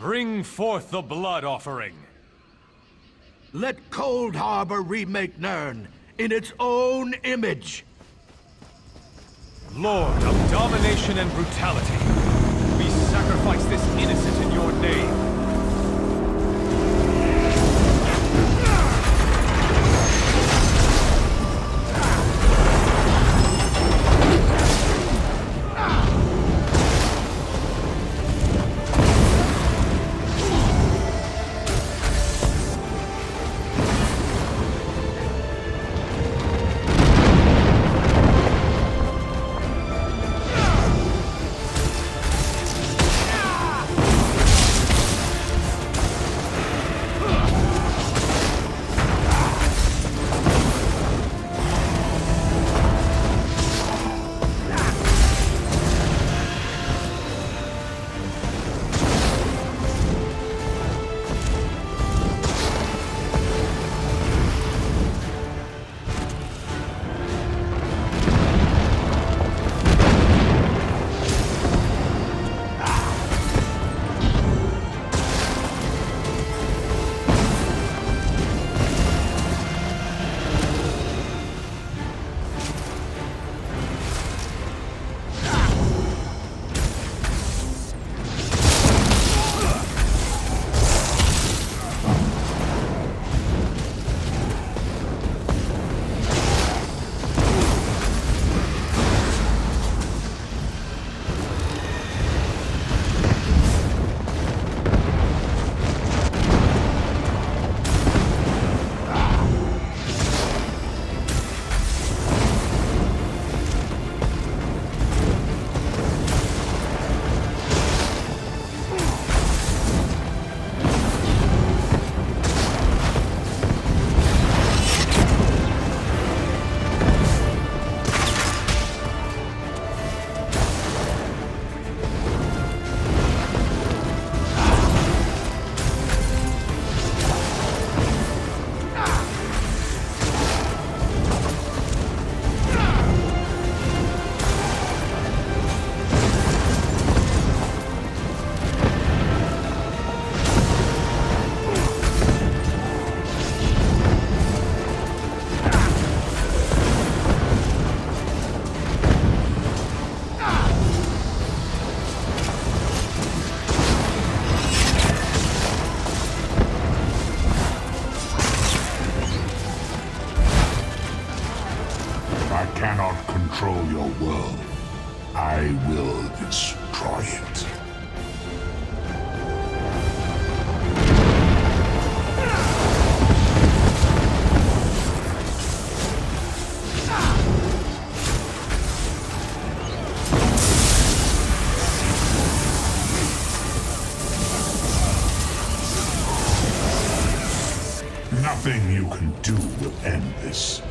Bring forth the blood offering. Let Cold Harbor remake Nirn in its own image. Lord of domination and brutality, we sacrifice this innocent in your name. I cannot control your world. I will destroy it. Nothing you can do will end this.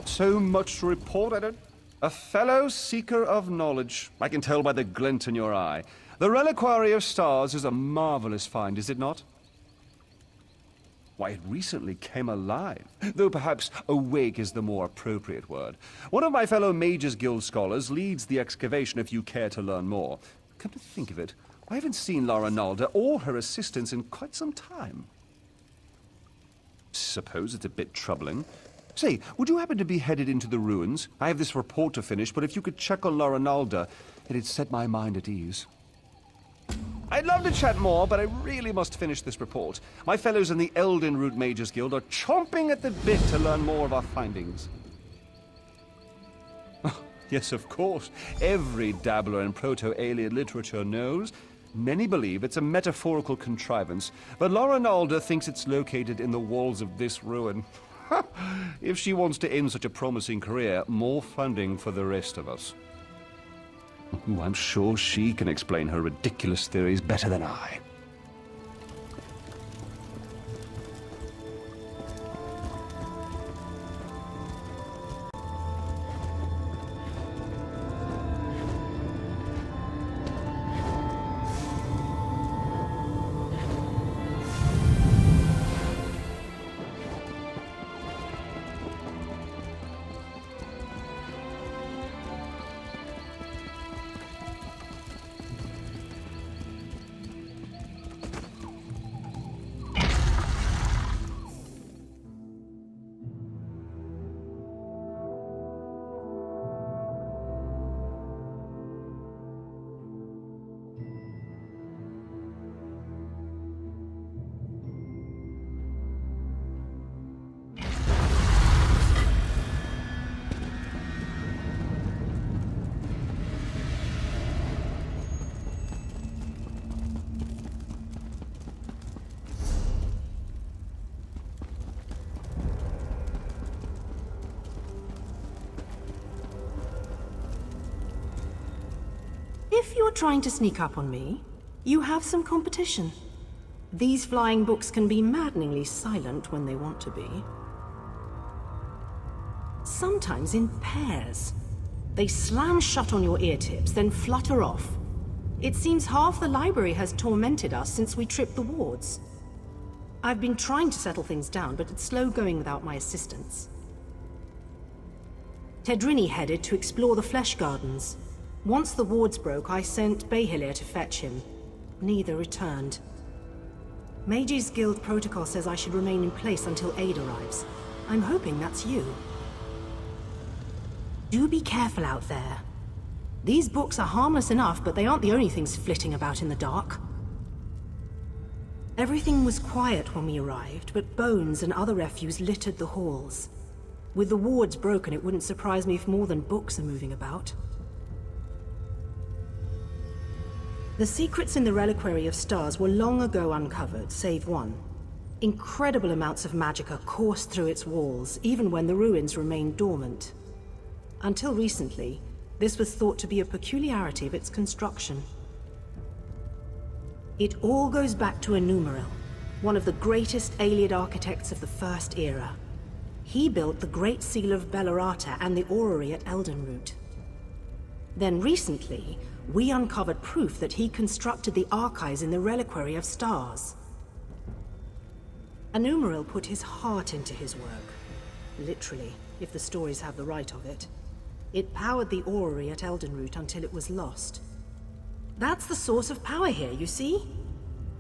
So much to report, Edward. A fellow seeker of knowledge. I can tell by the glint in your eye. The Reliquary of Stars is a marvelous find, is it not? Why, it recently came alive, though perhaps awake is the more appropriate word. One of my fellow Mages Guild scholars leads the excavation if you care to learn more. Come to think of it, I haven't seen Lara Nalda or her assistants in quite some time. Suppose it's a bit troubling. Say, would you happen to be headed into the ruins? I have this report to finish, but if you could check on Lara Nalda, it'd set my mind at ease. I'd love to chat more, but I really must finish this report. My fellows in the Elden Root Mages Guild are chomping at the bit to learn more of our findings. Yes, of course. Every dabbler in Proto-Alien literature knows. Many believe it's a metaphorical contrivance, but Lara Nalda thinks it's located in the walls of this ruin. If she wants to end such a promising career, more funding for the rest of us. Ooh, I'm sure she can explain her ridiculous theories better than I. If you're trying to sneak up on me, you have some competition. These flying books can be maddeningly silent when they want to be. Sometimes in pairs. They slam shut on your ear tips, then flutter off. It seems half the library has tormented us since we tripped the wards. I've been trying to settle things down, but it's slow going without my assistance. Tedrini headed to explore the Flesh Gardens. Once the wards broke, I sent Behilir to fetch him. Neither returned. Mages Guild protocol says I should remain in place until aid arrives. I'm hoping that's you. Do be careful out there. These books are harmless enough, but they aren't the only things flitting about in the dark. Everything was quiet when we arrived, but bones and other refuse littered the halls. With the wards broken, it wouldn't surprise me if more than books are moving about. The secrets in the Reliquary of Stars were long ago uncovered, save one. Incredible amounts of magicka coursed through its walls, even when the ruins remained dormant. Until recently, this was thought to be a peculiarity of its construction. It all goes back to Enumeril, one of the greatest Ayleid architects of the First Era. He built the Great Seal of Bellerata and the orrery at Eldenroot. Then recently, we uncovered proof that he constructed the archives in the Reliquary of Stars. Enumeril put his heart into his work. Literally, if the stories have the right of it. It powered the orrery at Eldenroot until it was lost. That's the source of power here, you see?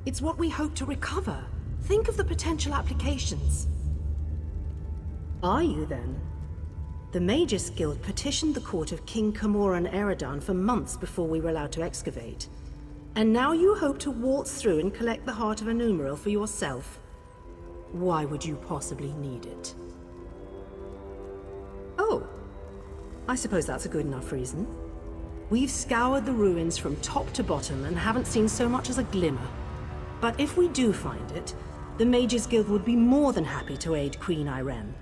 It's what we hope to recover. Think of the potential applications. Are you, then? The Magus Guild petitioned the court of King Camoran Eridan for months before we were allowed to excavate. And now you hope to waltz through and collect the heart of Enumeril for yourself. Why would you possibly need it? Oh, I suppose that's a good enough reason. We've scoured the ruins from top to bottom and haven't seen so much as a glimmer. But if we do find it, the Mages Guild would be more than happy to aid Queen Irene.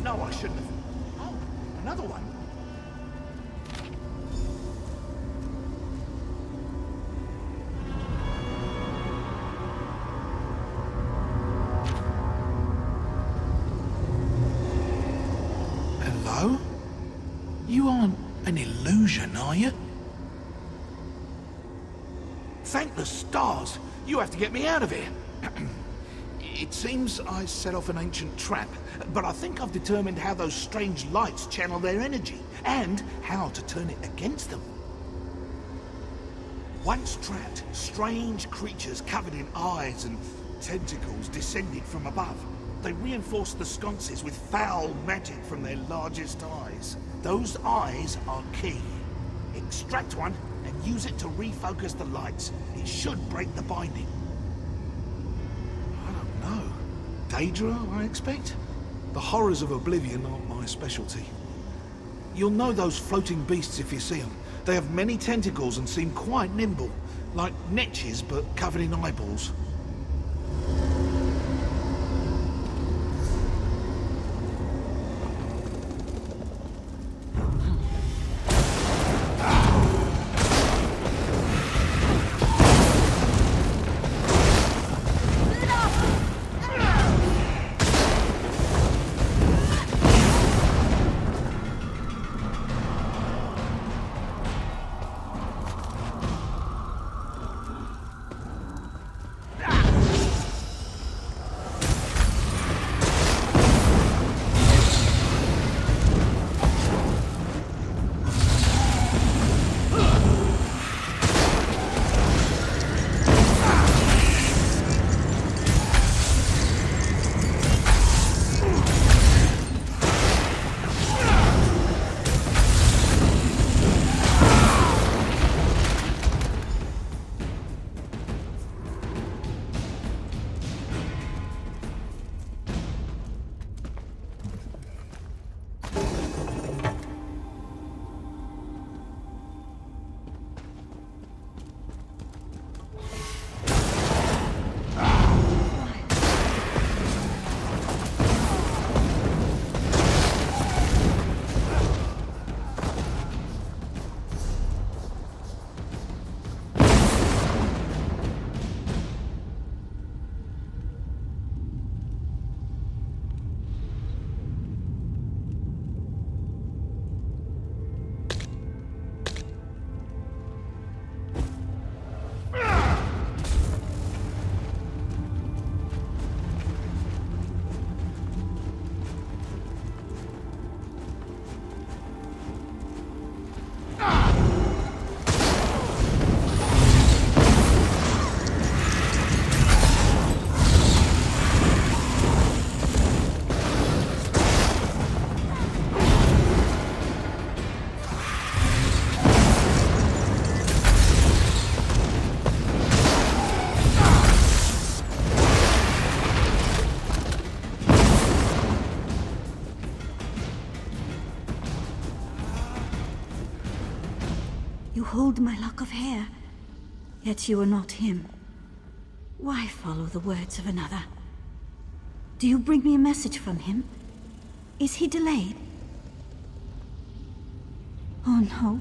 No, I shouldn't have. Oh, another one. Hello? You aren't an illusion, are you? Thank the stars! You have to get me out of here! It seems I set off an ancient trap, but I think I've determined how those strange lights channel their energy, and how to turn it against them. Once trapped, strange creatures covered in eyes and tentacles descended from above. They reinforced the sconces with foul magic from their largest eyes. Those eyes are key. Extract one and use it to refocus the lights. It should break the binding. No. Daedra, I expect? The horrors of Oblivion aren't my specialty. You'll know those floating beasts if you see them. They have many tentacles and seem quite nimble, like netches but covered in eyeballs. You hold my lock of hair, yet you are not him. Why follow the words of another? Do you bring me a message from him? Is he delayed? Oh no.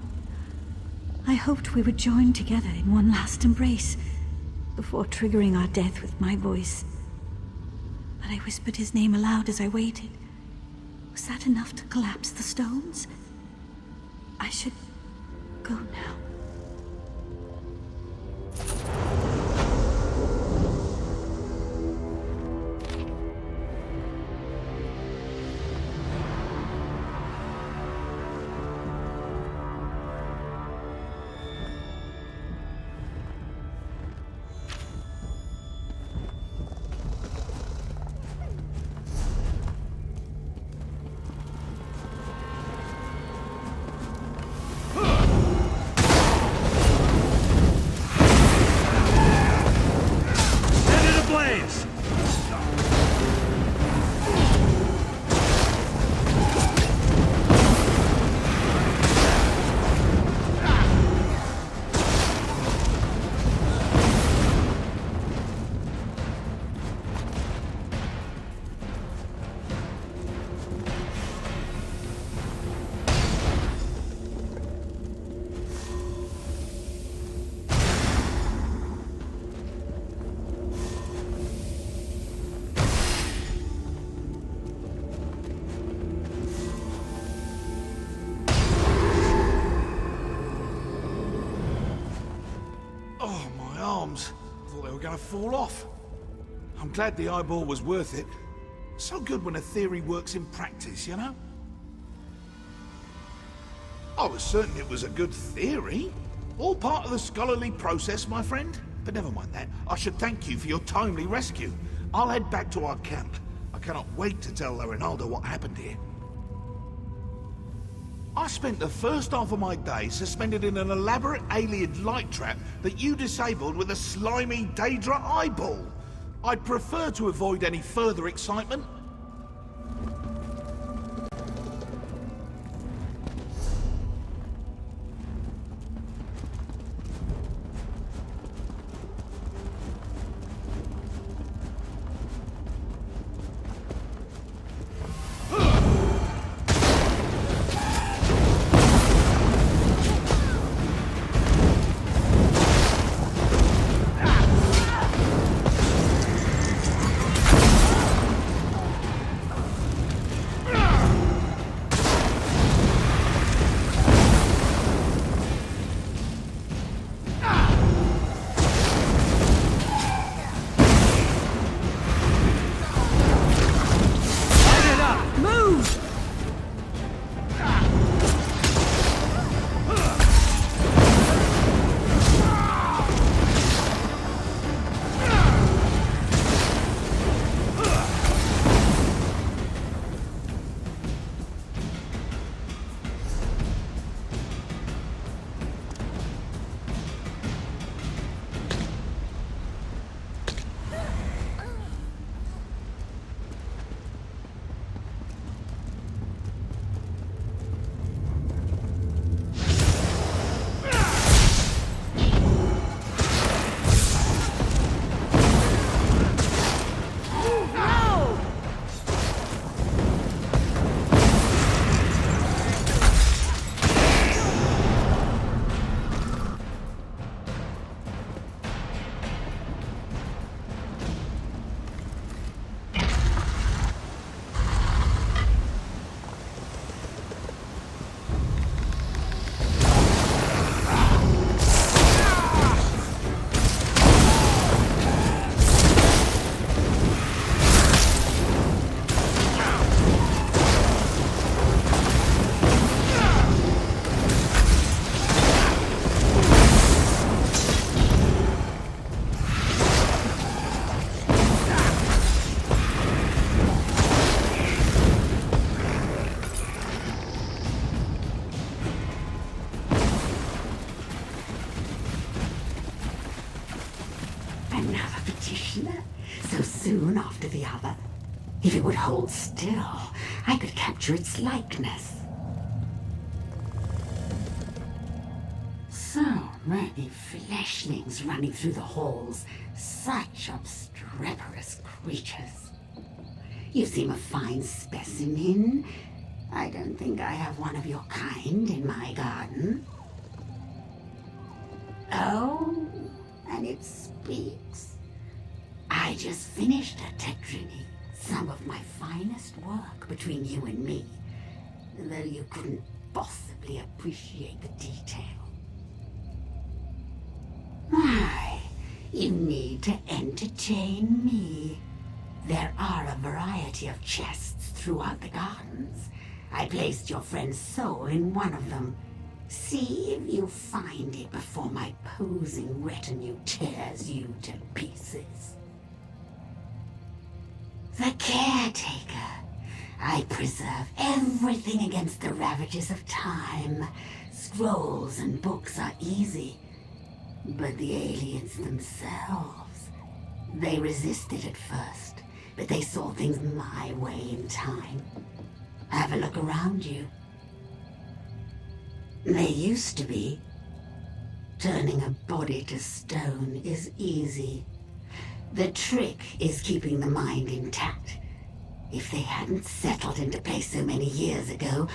I hoped we would join together in one last embrace, before triggering our death with my voice. I whispered his name aloud as I waited. Was that enough to collapse the stones? I should go now. Oh, my arms. I thought they were going to fall off. I'm glad the eyeball was worth it. So good when a theory works in practice, you know? I was certain it was a good theory. All part of the scholarly process, my friend. But never mind that. I should thank you for your timely rescue. I'll head back to our camp. I cannot wait to tell Rinaldo what happened here. I spent the first half of my day suspended in an elaborate alien light trap that you disabled with a slimy Daedra eyeball. I'd prefer to avoid any further excitement. Another petitioner? So soon after the other? If it would hold still, I could capture its likeness. So many fleshlings running through the halls. Such obstreperous creatures. You seem a fine specimen. I don't think I have one of your kind in my garden. Oh, and it speaks. I just finished a tetrinix. Some of my finest work between you and me, though you couldn't possibly appreciate the detail. Why, you need to entertain me. There are a variety of chests throughout the gardens. I placed your friend's soul in one of them. See if you find it before my posing retinue tears you to pieces. The caretaker. I preserve everything against the ravages of time. Scrolls and books are easy. But the aliens themselves, they resisted at first, but they saw things my way in time. Have a look around you. They used to be. Turning a body to stone is easy. The trick is keeping the mind intact. If they hadn't settled into place so many years ago,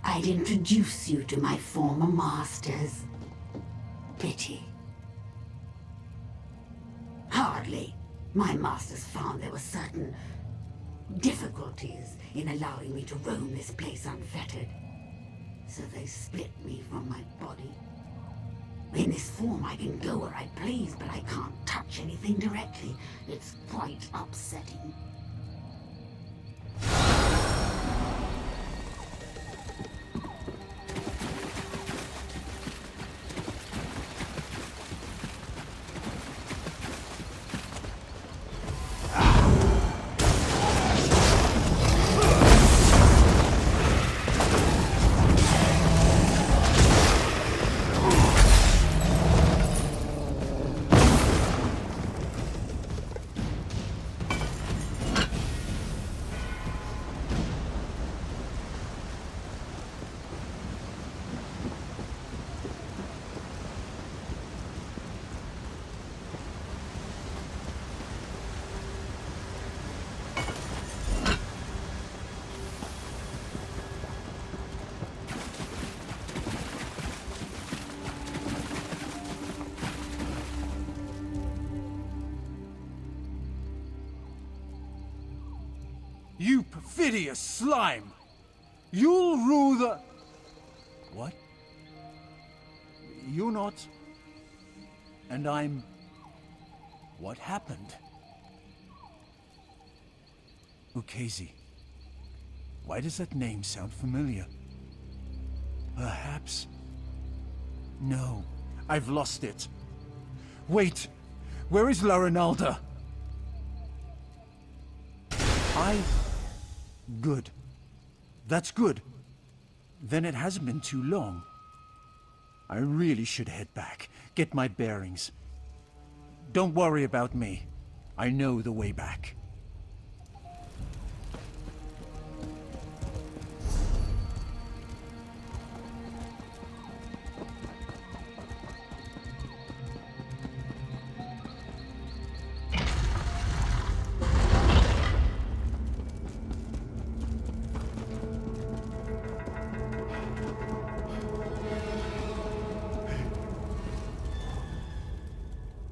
I'd introduce you to my former masters. Pity. Hardly. My masters found there were certain difficulties in allowing me to roam this place unfettered. So they split me from my body. In this form I can go where I please, but I can't touch anything directly. It's quite upsetting. You perfidious slime! You'll rule the... What? You're not... And I'm... What happened? Ukezi. Why does that name sound familiar? Perhaps... No, I've lost it. Wait! Where is La Ronalda? Good. That's good. Then it hasn't been too long. I really should head back, get my bearings. Don't worry about me. I know the way back.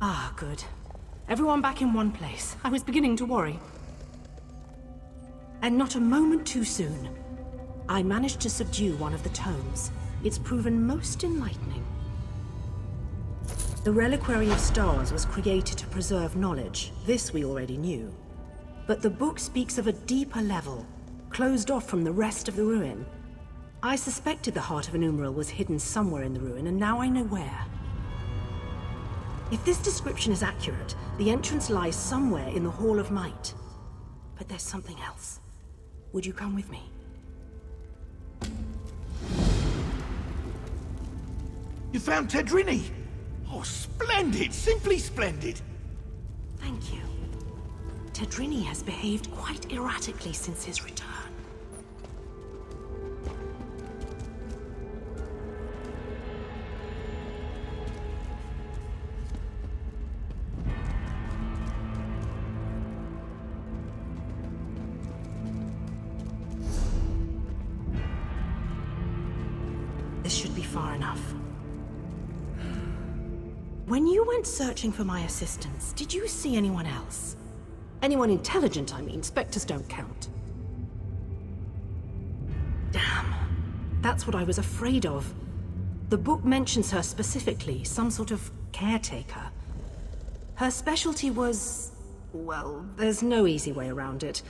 Ah, good. Everyone back in one place. I was beginning to worry. And not a moment too soon. I managed to subdue one of the tomes. It's proven most enlightening. The Reliquary of Stars was created to preserve knowledge. This we already knew. But the book speaks of a deeper level, closed off from the rest of the ruin. I suspected the Heart of an Umbral was hidden somewhere in the ruin, and now I know where. If this description is accurate, the entrance lies somewhere in the Hall of Might. But there's something else. Would you come with me? You found Tedrini! Oh, splendid! Simply splendid! Thank you. Tedrini has behaved quite erratically since his return. This should be far enough. When you went searching for my assistance, did you see anyone else? Anyone intelligent, I mean. Spectres don't count. Damn. That's what I was afraid of. The book mentions her specifically, some sort of caretaker. Her specialty was... well, there's no easy way around it.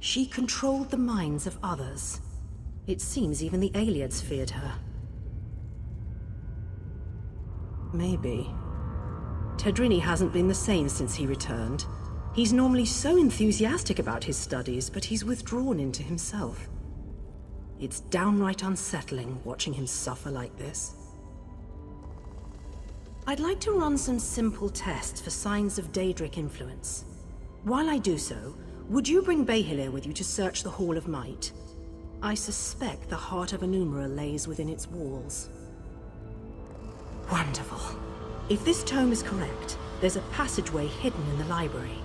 She controlled the minds of others. It seems even the Ayleids feared her. Maybe. Tedrini hasn't been the same since he returned. He's normally so enthusiastic about his studies, but he's withdrawn into himself. It's downright unsettling watching him suffer like this. I'd like to run some simple tests for signs of Daedric influence. While I do so, would you bring Behilir with you to search the Hall of Might? I suspect the heart of Enumera lays within its walls. Wonderful. If this tome is correct, there's a passageway hidden in the library.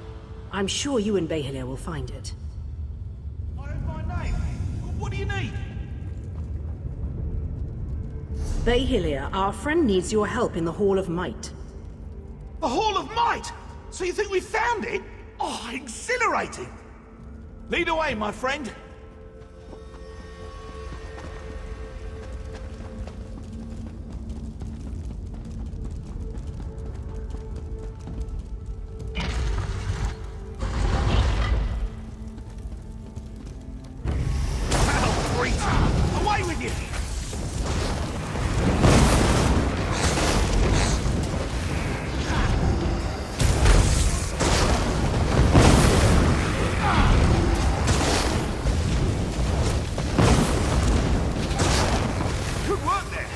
I'm sure you and Behilir will find it. I have my name. What do you need? Behilir, our friend needs your help in the Hall of Might. The Hall of Might! So you think we found it? Oh, exhilarating! Lead away, my friend. Away with you! Good work there!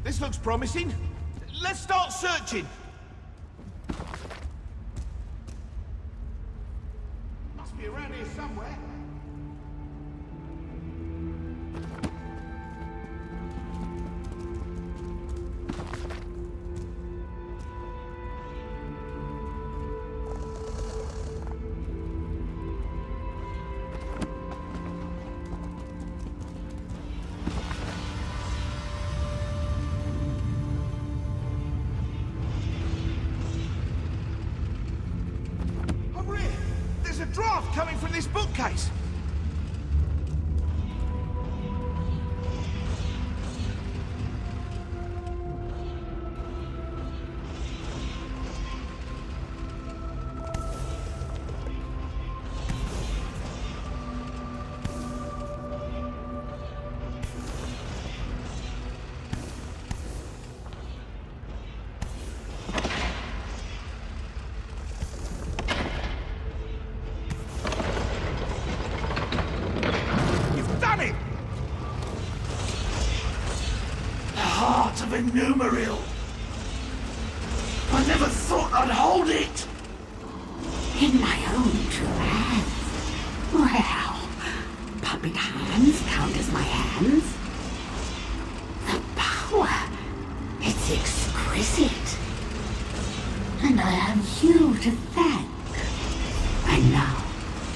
This looks promising. Let's start searching. Must be around here somewhere. Over here! There's a draft coming from this bookcase! You've done it! The heart of Enumeril. I never thought I'd hold it. In my own two hands. Well, puppet hands count as my hands. The power, it's exquisite. And I have you to thank. And now,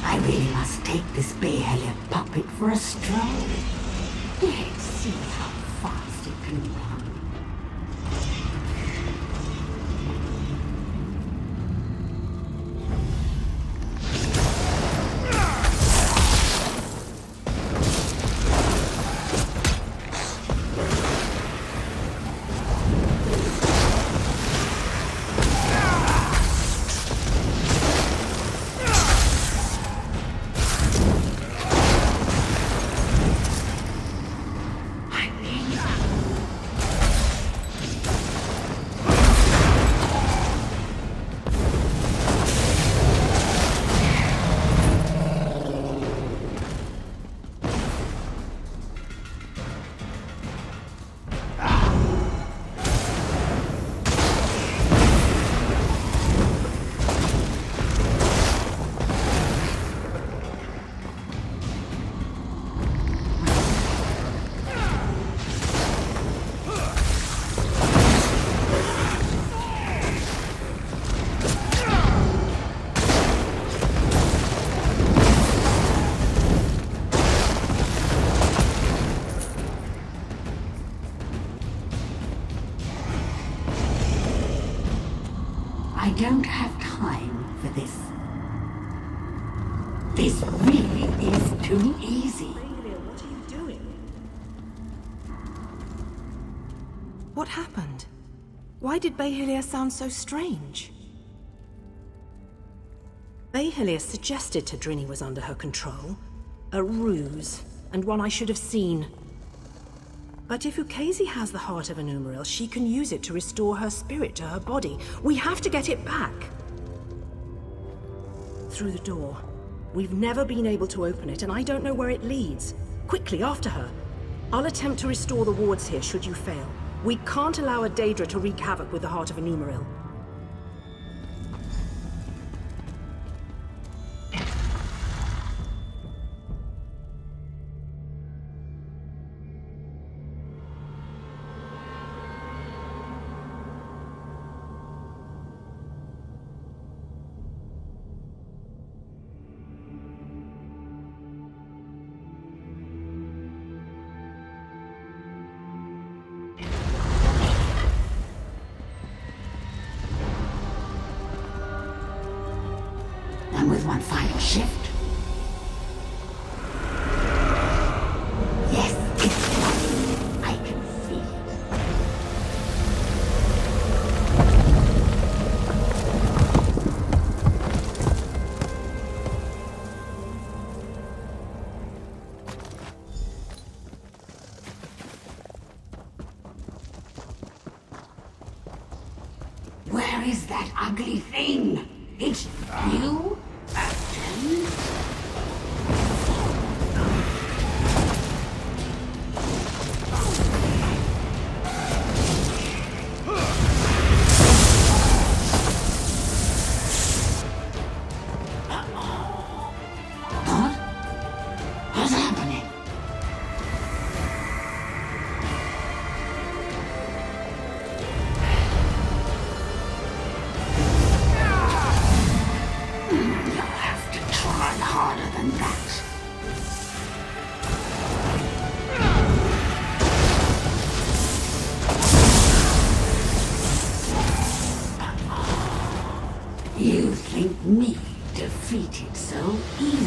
I really must take this Behilir puppet for a stroll. Let's see how fast it can run. I don't have time for this. This really is too easy. What are you doing? What happened? Why did Bahilia sound so strange? Bahilia suggested Tadrini was under her control. A ruse, and one I should have seen. But if Ukezi has the heart of an Umaril, she can use it to restore her spirit to her body. We have to get it back. Through the door. We've never been able to open it, and I don't know where it leads. Quickly, after her. I'll attempt to restore the wards here, should you fail. We can't allow a Daedra to wreak havoc with the heart of a Umaril. And with one final shift. Yes, it's right. I can feel it. Where is that ugly thing? It's you? Again? What? What's happening? You'll have to try harder than that. You think me defeated so easily?